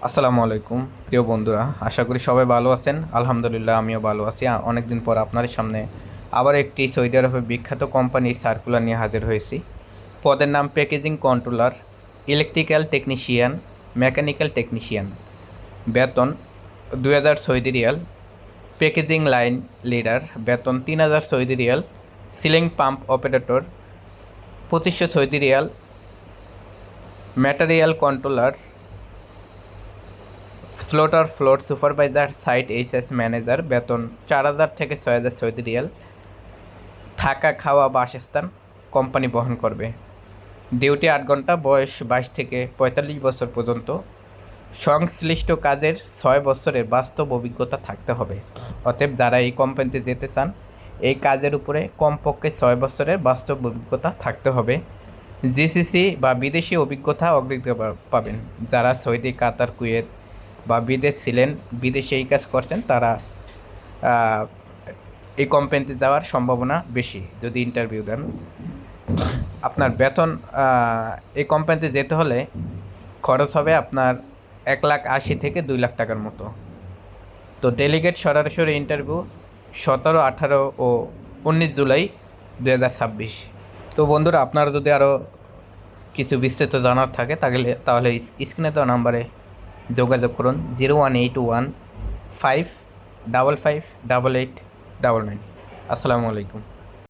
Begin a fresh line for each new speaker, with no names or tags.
আসসালামু আলাইকুম প্রিয় বন্ধুরা, আশা করি সবাই ভালো আছেন। আলহামদুলিল্লাহ আমিও ভালো আছি। অনেকদিন পর আপনাদের সামনে আবার একটি সৌদি আরবের বিখ্যাত কোম্পানির সার্কুলার নিয়ে হাজির হয়েছি। পদের নাম packaging controller, electrical technician, mechanical technician. বেতন ২,০০০ Saudi riyal. Packaging line leader, বেতন ৩,০০০ Saudi riyal. Sealing pump operator ২৫০০ Saudi riyal. Material controller, slaughter floor supervisor, site HS manager, বেতন ৪,০০০ থেকে ৬,০০০ সৌদি রিয়াল। থাকা খাওয়া বাসস্থান কোম্পানি বহন করবে। ডিউটি ৮ ঘন্টা, বয়স ২২ থেকে ৪৫ বছর পর্যন্ত। সংশ্লিষ্ট কাজের ৬ বছরের বাস্তব অভিজ্ঞতা থাকতে হবে। অতএব যারা এই কোম্পানিতে যেতে চান, এই কাজের উপরে কমপক্ষে ৬ বছরের বাস্তব অভিজ্ঞতা থাকতে হবে। জিসিসি বা বিদেশি অভিজ্ঞতা অগ্রাধিকার পাবেন। যারা সৌদি, কাতার, কুয়েত বা বিদেশ ছিলেন, বিদেশে এই কাজ করছেন, তারা এই কোম্পানিতে যাওয়ার সম্ভাবনা বেশি যদি ইন্টারভিউ দেন। আপনার বেতন, এই কোম্পানিতে যেতে হলে খরচ হবে আপনার ১,৮০,০০০ থেকে ২,০০,০০০ টাকার মতো। তো ডেলিগেট সরাসরি ইন্টারভিউ ১৭, ১৮ ও ১৯ জুলাই ২০২৬। তো বন্ধুরা, আপনারা যদি আরও কিছু বিস্তারিত জানার থাকে তাহলে স্ক্রিনে দেওয়া নাম্বারে যোগাযোগ করুন 0181 555 8899। আসসালামু আলাইকুম।